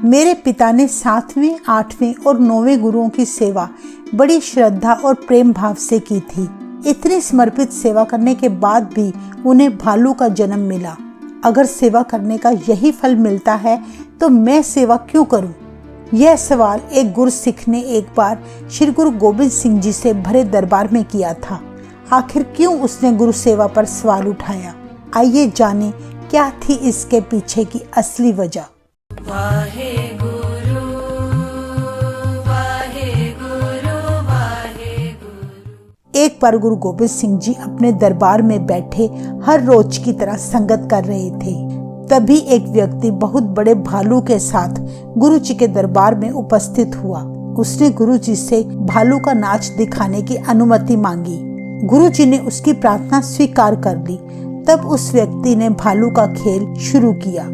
मेरे पिता ने 7वें, 8वें और 9वें गुरुओं की सेवा बड़ी श्रद्धा और प्रेम भाव से की थी। इतनी समर्पित सेवा करने के बाद भी उन्हें भालू का जन्म मिला। अगर सेवा करने का यही फल मिलता है तो मैं सेवा क्यों करूं? यह सवाल एक गुरसिख ने एक बार श्री गुरु गोबिंद सिंह जी से भरे दरबार में किया था। आखिर क्यों उसने गुरु सेवा पर सवाल उठाया? आइए जानें क्या थी इसके पीछे की असली वजह। वाहे गुरु, वाहे गुरु, वाहे गुरु। एक बार गुरु गोबिंद सिंह जी अपने दरबार में बैठे हर रोज की तरह संगत कर रहे थे। तभी एक व्यक्ति बहुत बड़े भालू के साथ गुरु जी के दरबार में उपस्थित हुआ। उसने गुरु जी से भालू का नाच दिखाने की अनुमति मांगी। गुरु जी ने उसकी प्रार्थना स्वीकार कर ली। तब उस व्यक्ति ने भालू का खेल शुरू किया।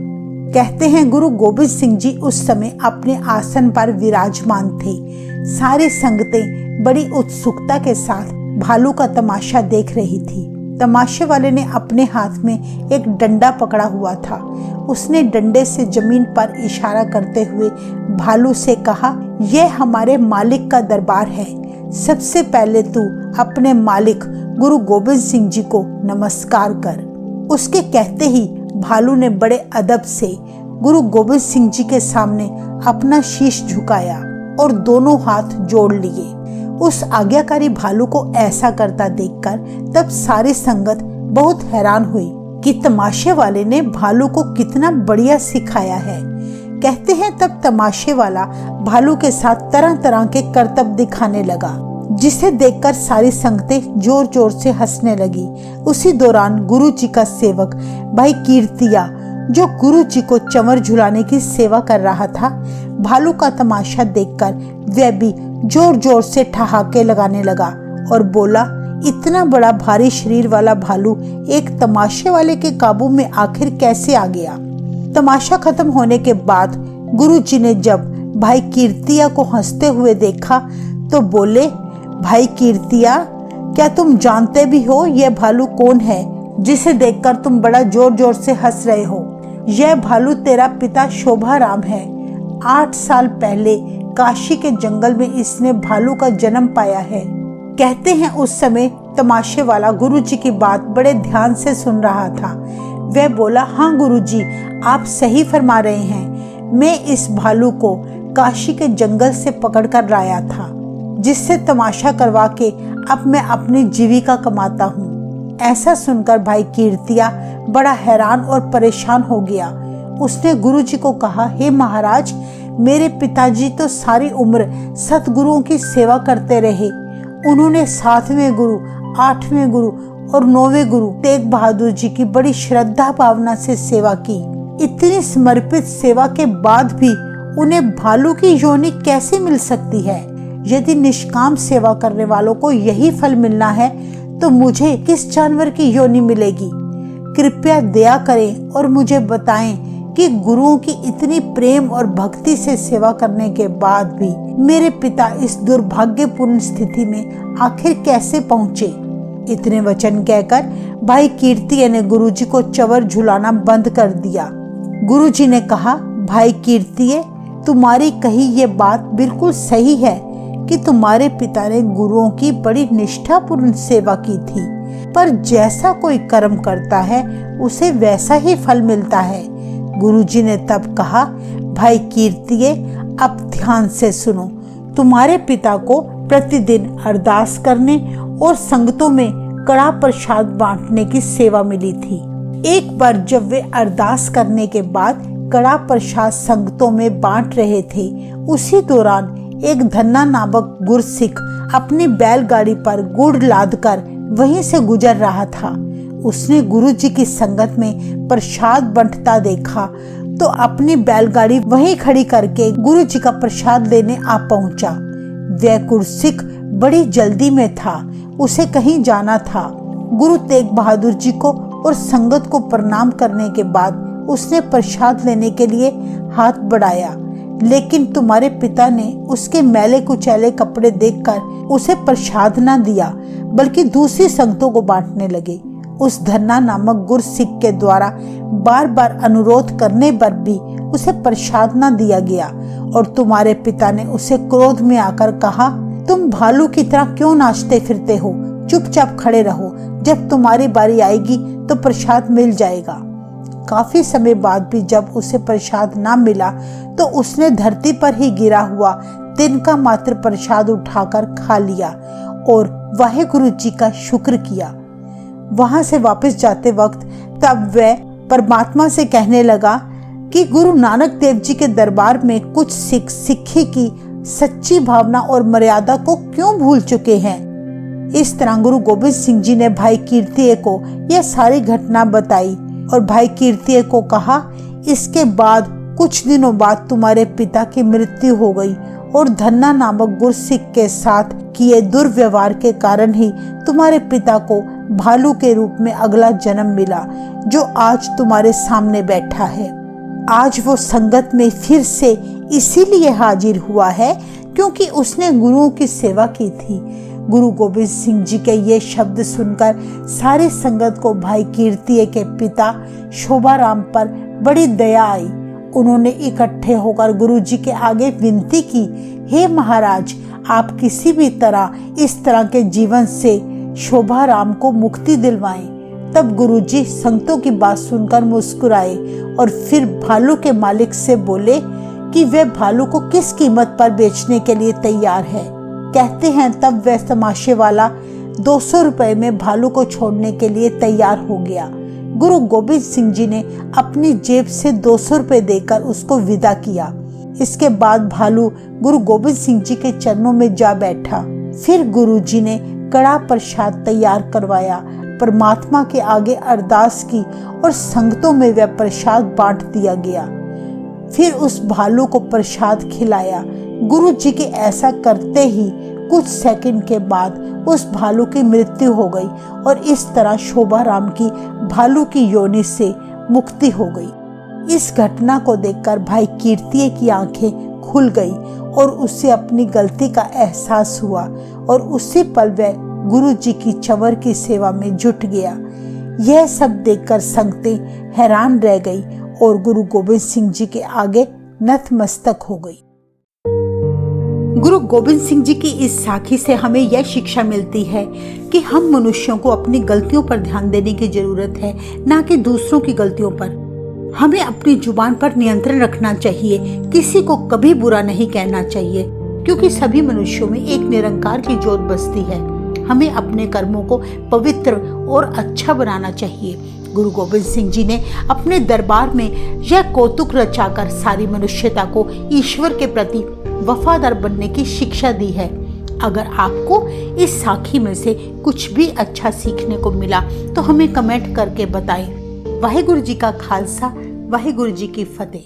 कहते हैं गुरु गोबिंद सिंह जी उस समय अपने आसन पर विराजमान थे। सारी संगतें बड़ी उत्सुकता के साथ भालू का तमाशा देख रही थी। तमाशे वाले ने अपने हाथ में एक डंडा पकड़ा हुआ था। उसने डंडे से जमीन पर इशारा करते हुए भालू से कहा, यह हमारे मालिक का दरबार है। सबसे पहले तू अपने मालिक गुरु गोबिंद सिंह जी को नमस्कार कर। उसके कहते ही भालू ने बड़े अदब से गुरु गोबिंद सिंह जी के सामने अपना शीश झुकाया और दोनों हाथ जोड़ लिए। उस आज्ञाकारी भालू को ऐसा करता देखकर तब सारी संगत बहुत हैरान हुई कि तमाशे वाले ने भालू को कितना बढ़िया सिखाया है। कहते हैं तब तमाशे वाला भालू के साथ तरह तरह के करतब दिखाने लगा, जिसे देखकर सारी संगतें जोर जोर से हंसने लगी। उसी दौरान गुरु जी का सेवक भाई कीर्तिया, जो गुरु जी को चंवर झुलाने की सेवा कर रहा था, भालू का तमाशा देखकर वह भी जोर जोर से ठहाके लगाने लगा और बोला, इतना बड़ा भारी शरीर वाला भालू एक तमाशे वाले के काबू में आखिर कैसे आ गया? तमाशा खत्म होने के बाद गुरु जी ने जब भाई कीर्तिया को हंसते हुए देखा तो बोले, भाई कीर्तिया, क्या तुम जानते भी हो यह भालू कौन है जिसे देखकर तुम बड़ा जोर जोर से हंस रहे हो? यह भालू तेरा पिता शोभाराम है। 8 साल पहले काशी के जंगल में इसने भालू का जन्म पाया है। कहते हैं उस समय तमाशे वाला गुरु जी की बात बड़े ध्यान से सुन रहा था। वह बोला, हाँ गुरु जी, आप सही फरमा रहे हैं। मैं इस भालू को काशी के जंगल से पकड़ कर लाया था, जिससे तमाशा करवा के अब मैं अपनी जीविका कमाता हूँ। ऐसा सुनकर भाई कीर्तिया बड़ा हैरान और परेशान हो गया। उसने गुरु जी को कहा, हे महाराज, मेरे पिताजी तो सारी उम्र सतगुरुओं की सेवा करते रहे। उन्होंने 7वें गुरु, 8वें गुरु और 9वें गुरु तेग बहादुर जी की बड़ी श्रद्धा भावना से सेवा की। इतनी समर्पित सेवा के बाद भी उन्हें भालू की योनि कैसे मिल सकती है? यदि निष्काम सेवा करने वालों को यही फल मिलना है तो मुझे किस जानवर की योनि मिलेगी? कृपया दया करें और मुझे बताएं कि गुरुओं की इतनी प्रेम और भक्ति से सेवा करने के बाद भी मेरे पिता इस दुर्भाग्यपूर्ण स्थिति में आखिर कैसे पहुंचे? इतने वचन कहकर भाई कीर्तिया ने गुरु जी को चंवर झुलाना बंद कर दिया। गुरु जी ने कहा, भाई कीर्तिये, तुम्हारी कही ये बात बिल्कुल सही है कि तुम्हारे पिता ने गुरुओं की बड़ी निष्ठापूर्ण सेवा की थी, पर जैसा कोई कर्म करता है उसे वैसा ही फल मिलता है। गुरुजी ने तब कहा, भाई कीर्तिये, अब ध्यान से सुनो। तुम्हारे पिता को प्रतिदिन अरदास करने और संगतों में कड़ा प्रसाद बांटने की सेवा मिली थी। एक बार जब वे अरदास करने के बाद कड़ा प्रसाद संगतों में बांट रहे थे, उसी दौरान एक धन्ना नामक गुरसिख अपनी बैलगाड़ी पर गुड़ लादकर वहीं से गुजर रहा था। उसने गुरु जी की संगत में प्रसाद बंटता देखा तो अपनी बैलगाड़ी वहीं खड़ी करके गुरु जी का प्रसाद लेने आ पहुंचा। वह गुरसिख बड़ी जल्दी में था, उसे कहीं जाना था। गुरु तेग बहादुर जी को और संगत को प्रणाम करने के बाद उसने प्रसाद लेने के लिए हाथ बढ़ाया, लेकिन तुम्हारे पिता ने उसके मैले कुचैले कपड़े देखकर उसे प्रसाद न दिया, बल्कि दूसरी संगतों को बांटने लगे। उस धन्ना नामक गुरसिख के द्वारा बार बार अनुरोध करने पर भी उसे प्रसाद न दिया गया और तुम्हारे पिता ने उसे क्रोध में आकर कहा, तुम भालू की तरह क्यों नाचते फिरते हो, चुपचाप खड़े रहो, जब तुम्हारी बारी आएगी तो प्रसाद मिल जाएगा। काफी समय बाद भी जब उसे प्रसाद ना मिला तो उसने धरती पर ही गिरा हुआ तिनका मात्र प्रसाद उठाकर खा लिया और वाहेगुरु जी का शुक्र किया। वहां से वापस जाते वक्त तब वह परमात्मा से कहने लगा कि गुरु नानक देव जी के दरबार में कुछ सिक्खे की सच्ची भावना और मर्यादा को क्यों भूल चुके हैं। इस तरह गुरु गोबिंद सिंह जी ने भाई कीर्तिए को यह सारी घटना बताई और भाई कीर्तिए को कहा, इसके बाद कुछ दिनों बाद तुम्हारे पिता की मृत्यु हो गई और धन्ना नामक गुरसिक के साथ किए दुर्व्यवहार के कारण ही तुम्हारे पिता को भालू के रूप में अगला जन्म मिला जो आज तुम्हारे सामने बैठा है। आज वो संगत में फिर से इसीलिए हाजिर हुआ है क्योंकि उसने गुरुओं की सेवा की थी। गुरु गोबिंद सिंह जी के ये शब्द सुनकर सारी संगत को भाई कीर्तिए के पिता शोभाराम पर बड़ी दया आई। उन्होंने इकट्ठे होकर गुरु जी के आगे विनती की, हे महाराज, आप किसी भी तरह इस तरह के जीवन से शोभाराम को मुक्ति दिलवाएं। तब गुरु जी संगतों की बात सुनकर मुस्कुराए और फिर भालू के मालिक से बोले कि वह भालू को किस कीमत पर बेचने के लिए तैयार है। कहते हैं तब वह तमाशे वाला 200 रुपए में भालू को छोड़ने के लिए तैयार हो गया। गुरु गोबिंद सिंह जी ने अपनी जेब से 200 रुपए देकर उसको विदा किया। इसके बाद भालू गुरु गोबिंद सिंह जी के चरणों में जा बैठा। फिर गुरु जी ने कड़ा प्रसाद तैयार करवाया, परमात्मा के आगे अरदास की और संगतों में वह प्रसाद बांट दिया गया। फिर उस भालू को प्रसाद खिलाया। गुरु जी के ऐसा करते ही कुछ सेकंड के बाद उस भालू की मृत्यु हो गई और इस तरह शोभाराम की भालू की योनि से मुक्ति हो गई। इस घटना को देखकर भाई कीर्तिए की आंखें खुल गई और उससे अपनी गलती का एहसास हुआ और उसी पल वह गुरु जी की चंवर की सेवा में जुट गया। यह सब देखकर संगतें हैरान रह गई और गुरु गोबिंद सिंह जी के आगे नतमस्तक हो गई। गुरु गोबिंद सिंह जी की इस साखी से हमें यह शिक्षा मिलती है कि हम मनुष्यों को अपनी गलतियों पर ध्यान देने की जरूरत है, ना कि दूसरों की गलतियों पर। हमें अपनी जुबान पर नियंत्रण रखना चाहिए, किसी को कभी बुरा नहीं कहना चाहिए, क्योंकि सभी मनुष्यों में एक निरंकार की ज्योत बसती है। हमें अपने कर्मों को पवित्र और अच्छा बनाना चाहिए। गुरु गोबिंद सिंह जी ने अपने दरबार में यह कौतुक रचाकर सारी मनुष्यता को ईश्वर के प्रति वफादार बनने की शिक्षा दी है। अगर आपको इस साखी में से कुछ भी अच्छा सीखने को मिला तो हमें कमेंट करके बताएं। वाहेगुरु जी का खालसा, वाहेगुरु जी की फतेह।